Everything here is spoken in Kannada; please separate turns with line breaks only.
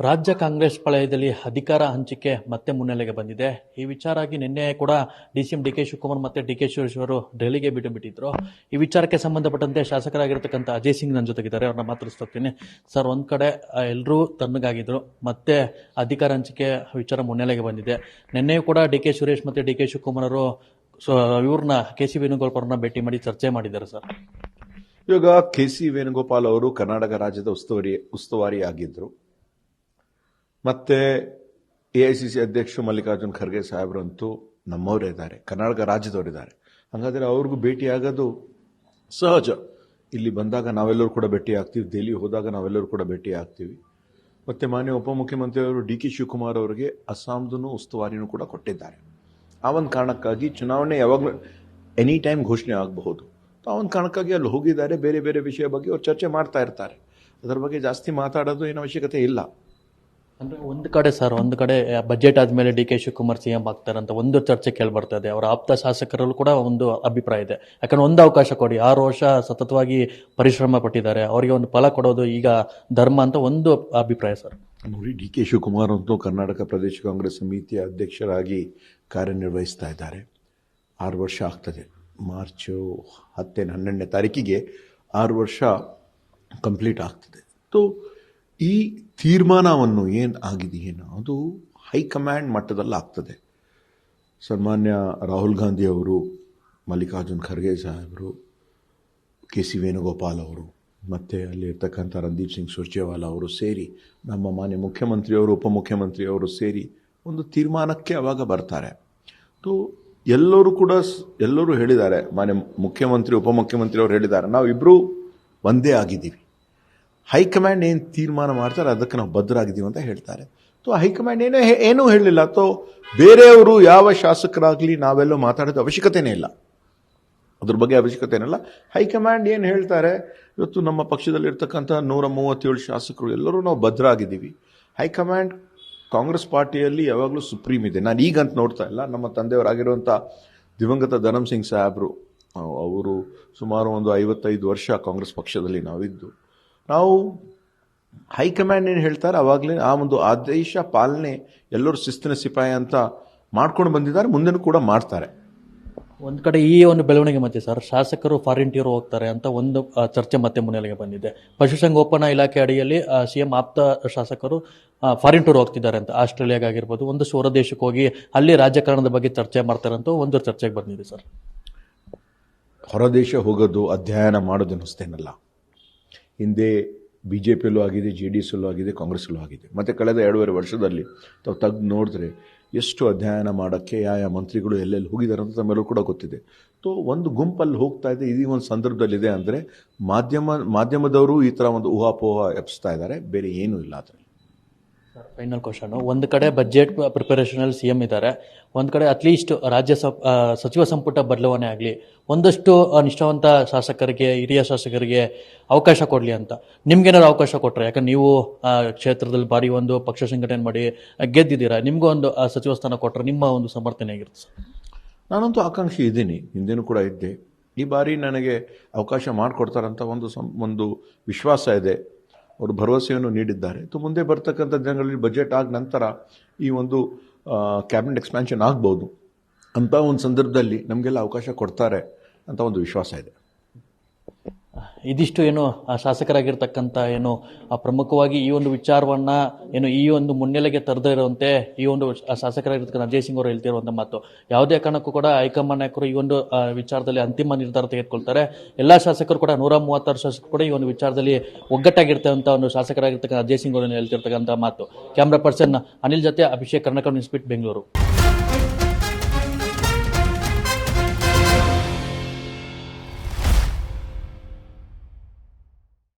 ರಾಜ್ಯ ಕಾಂಗ್ರೆಸ್ ಪಾಳೆಯದಲ್ಲಿ ಅಧಿಕಾರ ಹಂಚಿಕೆ ಮತ್ತೆ ಮುನ್ನೆಲೆಗೆ ಬಂದಿದೆ. ಈ ವಿಚಾರವಾಗಿ ನಿನ್ನೆ ಕೂಡ ಡಿಸಿಎಂ ಡಿ.ಕೆ. ಶಿವಕುಮಾರ್ ಮತ್ತೆ ಡಿ.ಕೆ. ಸುರೇಶ್ ಅವರು ಡೆಲ್ಲಿಗೆ ಬಿಟ್ಟಿದ್ರು. ಈ ವಿಚಾರಕ್ಕೆ ಸಂಬಂಧಪಟ್ಟಂತೆ ಶಾಸಕರಾಗಿರ್ತಕ್ಕಂಥ ಅಜಯ್ ಸಿಂಗ್ ನನ್ನ ಜೊತೆಗಿದ್ದಾರೆ, ಅವ್ರನ್ನ ಮಾತಾಡಿಸ್ತೀನಿ. ಸರ್, ಒಂದ್ ಕಡೆ ಎಲ್ಲರೂ ತಣ್ಣಗಾಗಿದ್ರು, ಮತ್ತೆ ಅಧಿಕಾರ ಹಂಚಿಕೆ ವಿಚಾರ ಮುನ್ನೆಲೆಗೆ ಬಂದಿದೆ. ನಿನ್ನೆಯೂ ಕೂಡ ಡಿ.ಕೆ. ಸುರೇಶ್ ಮತ್ತೆ ಡಿ.ಕೆ. ಶಿವಕುಮಾರ್ ಅವರು ಇವ್ರನ್ನ ಕೆ.ಸಿ. ವೇಣುಗೋಪಾಲ್ ಭೇಟಿ ಮಾಡಿ ಚರ್ಚೆ ಮಾಡಿದ್ದಾರೆ. ಸರ್,
ಇವಾಗ ಕೆ.ಸಿ. ವೇಣುಗೋಪಾಲ್ ಅವರು ಕರ್ನಾಟಕ ರಾಜ್ಯದ ಉಸ್ತುವಾರಿ ಆಗಿದ್ರು. ಮತ್ತೆ ಎಐಸಿಸಿ ಅಧ್ಯಕ್ಷರು ಮಲ್ಲಿಕಾರ್ಜುನ್ ಖರ್ಗೆ ಸಾಹೇಬರಂತೂ ನಮ್ಮವರೇ ಇದ್ದಾರೆ, ಕರ್ನಾಟಕ ರಾಜ್ಯದವರಿದ್ದಾರೆ. ಹಾಗಾದರೆ ಅವ್ರಿಗೂ ಭೇಟಿ ಆಗೋದು ಸಹಜ. ಇಲ್ಲಿ ಬಂದಾಗ ನಾವೆಲ್ಲರೂ ಕೂಡ ಭೇಟಿ ಆಗ್ತೀವಿ, ದೆಹಲಿ ಹೋದಾಗ ನಾವೆಲ್ಲರೂ ಕೂಡ ಭೇಟಿ ಆಗ್ತೀವಿ. ಮತ್ತೆ ಮಾನ್ಯ ಉಪಮುಖ್ಯಮಂತ್ರಿಯವರು ಡಿ.ಕೆ. ಶಿವಕುಮಾರ್ ಅವರಿಗೆ ಅಸ್ಸಾಂದೂ ಉಸ್ತುವಾರಿನೂ ಕೂಡ ಕೊಟ್ಟಿದ್ದಾರೆ. ಆ ಒಂದು ಕಾರಣಕ್ಕಾಗಿ ಚುನಾವಣೆ ಯಾವಾಗಲೂ ಎನಿ ಟೈಮ್ ಘೋಷಣೆ ಆಗಬಹುದು. ಆ ಒಂದು ಕಾರಣಕ್ಕಾಗಿ ಅಲ್ಲಿ ಹೋಗಿದ್ದಾರೆ. ಬೇರೆ ಬೇರೆ ವಿಷಯ ಬಗ್ಗೆ ಅವ್ರು ಚರ್ಚೆ ಮಾಡ್ತಾ ಇರ್ತಾರೆ. ಅದರ ಬಗ್ಗೆ ಜಾಸ್ತಿ ಮಾತಾಡೋದು ಏನು ಅವಶ್ಯಕತೆ ಇಲ್ಲ.
ಅಂದ್ರೆ ಒಂದು ಕಡೆ ಬಜೆಟ್ ಆದ್ಮೇಲೆ ಡಿ.ಕೆ. ಶಿವಕುಮಾರ್ ಸಿಎಂ ಆಗ್ತಾರಂತ ಒಂದು ಚರ್ಚೆ ಕೇಳ್ಬರ್ತಾ ಇದೆ. ಅವರ ಆಪ್ತ ಶಾಸಕರಲ್ಲೂ ಕೂಡ ಒಂದು ಅಭಿಪ್ರಾಯ ಇದೆ. ಯಾಕಂದ್ರೆ ಒಂದು ಅವಕಾಶ ಕೊಡಿ, 6 ವರ್ಷ ಸತತವಾಗಿ ಪರಿಶ್ರಮ ಪಟ್ಟಿದ್ದಾರೆ, ಅವರಿಗೆ ಒಂದು ಫಲ ಕೊಡೋದು ಈಗ ಧರ್ಮ ಅಂತ ಒಂದು ಅಭಿಪ್ರಾಯ. ಸರ್,
ನೋಡಿ, ಡಿ.ಕೆ. ಶಿವಕುಮಾರ್ ಅಂತೂ ಕರ್ನಾಟಕ ಪ್ರದೇಶ ಕಾಂಗ್ರೆಸ್ ಸಮಿತಿಯ ಅಧ್ಯಕ್ಷರಾಗಿ ಕಾರ್ಯನಿರ್ವಹಿಸ್ತಾ ಇದ್ದಾರೆ. 6 ವರ್ಷ ಆಗ್ತದೆ. ಮಾರ್ಚ್ 12ನೇ ತಾರೀಕಿಗೆ 6 ವರ್ಷ ಕಂಪ್ಲೀಟ್ ಆಗ್ತದೆ. ಈ ತೀರ್ಮಾನವನ್ನು ಏನು ಆಗಿದೆಯೇನೋ ಅದು ಹೈಕಮಾಂಡ್ ಮಟ್ಟದಲ್ಲಿ ಆಗ್ತದೆ. ಸನ್ಮಾನ್ಯ ರಾಹುಲ್ ಗಾಂಧಿ ಅವರು, ಮಲ್ಲಿಕಾರ್ಜುನ್ ಖರ್ಗೆ ಸಾಹೇಬರು, ಕೆ.ಸಿ. ವೇಣುಗೋಪಾಲ್ ಅವರು, ಮತ್ತು ಅಲ್ಲಿ ಇರ್ತಕ್ಕಂಥ ರಣದೀಪ್ ಸಿಂಗ್ ಸುರ್ಜೇವಾಲಾ ಅವರು ಸೇರಿ, ನಮ್ಮ ಮಾನ್ಯ ಮುಖ್ಯಮಂತ್ರಿಯವರು, ಉಪಮುಖ್ಯಮಂತ್ರಿಯವರು ಸೇರಿ ಒಂದು ತೀರ್ಮಾನಕ್ಕೆ ಅವಾಗ ಬರ್ತಾರೆ. ಎಲ್ಲರೂ ಹೇಳಿದ್ದಾರೆ, ಮಾನ್ಯ ಮುಖ್ಯಮಂತ್ರಿ ಉಪಮುಖ್ಯಮಂತ್ರಿಯವರು ಹೇಳಿದ್ದಾರೆ, ನಾವಿಬ್ಬರೂ ಒಂದೇ ಆಗಿದ್ದೀವಿ. ಹೈಕಮಾಂಡ್ ಏನು ತೀರ್ಮಾನ ಮಾಡ್ತಾರೆ ಅದಕ್ಕೆ ನಾವು ಬದ್ಧರಾಗಿದ್ದೀವಿ ಅಂತ ಹೇಳ್ತಾರೆ. ಹೈಕಮಾಂಡ್ ಏನೂ ಹೇಳಲಿಲ್ಲ. ಬೇರೆಯವರು ಯಾವ ಶಾಸಕರಾಗಲಿ ನಾವೆಲ್ಲೋ ಮಾತಾಡೋದು ಅವಶ್ಯಕತೆನೇ ಇಲ್ಲ, ಅದ್ರ ಬಗ್ಗೆ ಅವಶ್ಯಕತೆನೇ ಇಲ್ಲ. ಹೈಕಮಾಂಡ್ ಏನು ಹೇಳ್ತಾರೆ, ಇವತ್ತು ನಮ್ಮ ಪಕ್ಷದಲ್ಲಿರ್ತಕ್ಕಂಥ 137 ಶಾಸಕರು ಎಲ್ಲರೂ ನಾವು ಬದ್ಧರಾಗಿದ್ದೀವಿ. ಹೈಕಮಾಂಡ್ ಕಾಂಗ್ರೆಸ್ ಪಾರ್ಟಿಯಲ್ಲಿ ಯಾವಾಗಲೂ ಸುಪ್ರೀಂ ಇದೆ. ನಾನು ಈಗಂತ ನೋಡ್ತಾ ಇಲ್ಲ. ನಮ್ಮ ತಂದೆಯವರಾಗಿರುವಂಥ ದಿವಂಗತ ಧನಮ್ ಸಿಂಗ್ ಸಾಹೇಬರು, ಅವರು ಸುಮಾರು ಒಂದು 55 ವರ್ಷ ಕಾಂಗ್ರೆಸ್ ಪಕ್ಷದಲ್ಲಿ ನಾವು ಹೈಕಮಾಂಡ್ ಏನು ಹೇಳ್ತಾರೆ ಅವಾಗಲೇ ಆ ಒಂದು ಆದೇಶ ಪಾಲನೆ ಎಲ್ಲರೂ ಶಿಸ್ತಿನ ಸಿಪಾಯಿ ಅಂತ ಮಾಡ್ಕೊಂಡು ಬಂದಿದ್ದಾರೆ, ಮುಂದೆನೂ ಕೂಡ ಮಾಡ್ತಾರೆ.
ಒಂದು ಕಡೆ ಈ ಒಂದು ಬೆಳವಣಿಗೆ ಮತ್ತೆ ಸರ್, ಶಾಸಕರು ಫಾರಿನ್ ಟೂರ್ ಹೋಗ್ತಾರೆ ಅಂತ ಒಂದು ಚರ್ಚೆ ಮತ್ತೆ ಮುನ್ನೆಲೆಗೆ ಬಂದಿದೆ. ಪಶುಸಂಗೋಪನಾ ಇಲಾಖೆ ಅಡಿಯಲ್ಲಿ ಸಿಎಂ ಆಪ್ತ ಶಾಸಕರು ಫಾರಿನ್ ಟೂರ್ ಹೋಗ್ತಿದ್ದಾರೆ ಅಂತ, ಆಸ್ಟ್ರೇಲಿಯಾಗಿರ್ಬೋದು, ಒಂದಷ್ಟು ಹೊರ ದೇಶಕ್ಕೆ ಹೋಗಿ ಅಲ್ಲಿ ರಾಜಕಾರಣದ ಬಗ್ಗೆ ಚರ್ಚೆ ಮಾಡ್ತಾರೆ ಅಂತ ಒಂದು ಚರ್ಚೆಗೆ ಬಂದಿದೆ. ಸರ್,
ಹೊರದೇಶ ಹೋಗೋದು ಅಧ್ಯಯನ ಮಾಡೋದು ಅನ್ನಿಸ್ತೇನಲ್ಲ. ಹಿಂದೆ BJPಯಲ್ಲೂ ಆಗಿದೆ, JDSಯಲ್ಲೂ ಆಗಿದೆ, ಕಾಂಗ್ರೆಸ್ಸಲ್ಲೂ ಆಗಿದೆ. ಮತ್ತು ಕಳೆದ 2.5 ವರ್ಷದಲ್ಲಿ ತಾವು ತೆಗೆದು ನೋಡಿದ್ರೆ ಎಷ್ಟು ಅಧ್ಯಯನ ಮಾಡೋಕ್ಕೆ ಯಾವ ಮಂತ್ರಿಗಳು ಎಲ್ಲೆಲ್ಲಿ ಹೋಗಿದ್ದಾರೆ ಅಂತ ತಮ್ಮೆಲ್ಲರೂ ಕೂಡ ಗೊತ್ತಿದೆ. ಒಂದು ಗುಂಪಲ್ಲಿ ಹೋಗ್ತಾ ಇದೆ, ಇದೀ ಒಂದು ಸಂದರ್ಭದಲ್ಲಿದೆ ಅಂದರೆ ಮಾಧ್ಯಮದವರು ಈ ಥರ ಒಂದು ಊಹಾಪೋಹ ಎಬ್ಸ್ತಾ ಇದ್ದಾರೆ, ಬೇರೆ ಏನೂ ಇಲ್ಲ. ಅದರಲ್ಲಿ
ಫೈನಲ್ ಕ್ವಶನ್, ಒಂದು ಕಡೆ ಬಜೆಟ್ ಪ್ರಿಪರೇಷನಲ್ಲಿ ಸಿಎಂ ಇದ್ದಾರೆ, ಒಂದು ಕಡೆ ಅಟ್ಲೀಸ್ಟ್ ರಾಜ್ಯ ಸಚಿವ ಸಂಪುಟ ಬದಲಾವಣೆ ಆಗಲಿ, ಒಂದಷ್ಟು ನಿಷ್ಠಾವಂತ ಶಾಸಕರಿಗೆ, ಹಿರಿಯ ಶಾಸಕರಿಗೆ ಅವಕಾಶ ಕೊಡಲಿ ಅಂತ ನಿಮ್ಗೇನಾದ್ರು ಅವಕಾಶ ಕೊಟ್ಟರೆ, ಯಾಕಂದ್ರೆ ನೀವು ಕ್ಷೇತ್ರದಲ್ಲಿ ಬಾರಿ ಒಂದು ಪಕ್ಷ ಸಂಘಟನೆ ಮಾಡಿ ಗೆದ್ದಿದ್ದೀರಾ, ನಿಮಗೂ ಒಂದು ಸಚಿವ ಸ್ಥಾನ ಕೊಟ್ಟರೆ ನಿಮ್ಮ ಒಂದು ಸಮರ್ಥನೆ ಆಗಿರುತ್ತೆ?
ನಾನಂತೂ ಆಕಾಂಕ್ಷಿ ಇದ್ದೀನಿ, ಹಿಂದೆನೂ ಕೂಡ ಇದ್ದೆ. ಈ ಬಾರಿ ನನಗೆ ಅವಕಾಶ ಮಾಡಿಕೊಡ್ತಾರಂತ ಒಂದು ವಿಶ್ವಾಸ ಇದೆ. ಅವರು ಭರವಸೆಯನ್ನು ನೀಡಿದ್ದಾರೆ. ಮುಂದೆ ಬರ್ತಕ್ಕಂಥ ದಿನಗಳಲ್ಲಿ ಬಜೆಟ್ ಆದ ನಂತರ ಈ ಒಂದು ಕ್ಯಾಬಿನೆಟ್ ಎಕ್ಸ್ಪ್ಯಾನ್ಷನ್ ಆಗ್ಬೋದು ಅಂತ ಒಂದು ಸಂದರ್ಭದಲ್ಲಿ ನಮಗೆಲ್ಲ ಅವಕಾಶ ಕೊಡ್ತಾರೆ ಅಂತ ಒಂದು ವಿಶ್ವಾಸ ಇದೆ.
ಇದಿಷ್ಟು ಏನು ಶಾಸಕರಾಗಿರ್ತಕ್ಕಂಥ ಏನು ಪ್ರಮುಖವಾಗಿ ಈ ಒಂದು ವಿಚಾರವನ್ನ ಏನು ಈ ಒಂದು ಮುನ್ನೆಲೆಗೆ ತರದೇ ಇರುವಂತೆ ಈ ಒಂದು ಶಾಸಕರಾಗಿರ್ತಕ್ಕಂಥ ಅಜಯ್ ಸಿಂಗ್ ಅವರು ಹೇಳ್ತಿರುವಂಥ ಮಾತು, ಯಾವುದೇ ಕಾರಣಕ್ಕೂ ಕೂಡ ಹೈಕಮಾಂಡ್ ನಾಯಕರು ಈ ಒಂದು ವಿಚಾರದಲ್ಲಿ ಅಂತಿಮ ನಿರ್ಧಾರ ತೆಗೆದುಕೊಳ್ತಾರೆ. ಎಲ್ಲ ಶಾಸಕರು ಕೂಡ 136 ಶಾಸಕರು ಕೂಡ ಈ ಒಂದು ವಿಚಾರದಲ್ಲಿ ಒಗ್ಗಟ್ಟಾಗಿರ್ತಕ್ಕಂಥ ಅಂತ ಒಂದು ಶಾಸಕರಾಗಿರ್ತಕ್ಕಂಥ ಅಜಯ್ ಸಿಂಗ್ ಅವರು ಹೇಳ್ತಿರ್ತಕ್ಕಂಥ ಮಾತು. ಕ್ಯಾಮ್ರಾ ಪರ್ಸನ್ ಅನಿಲ್ ಜೊತೆ ಅಭಿಷೇಕ್, ಕರ್ನಾಟಕ ನ್ಯೂಸ್ ಬೀಟ್, ಬೆಂಗಳೂರು.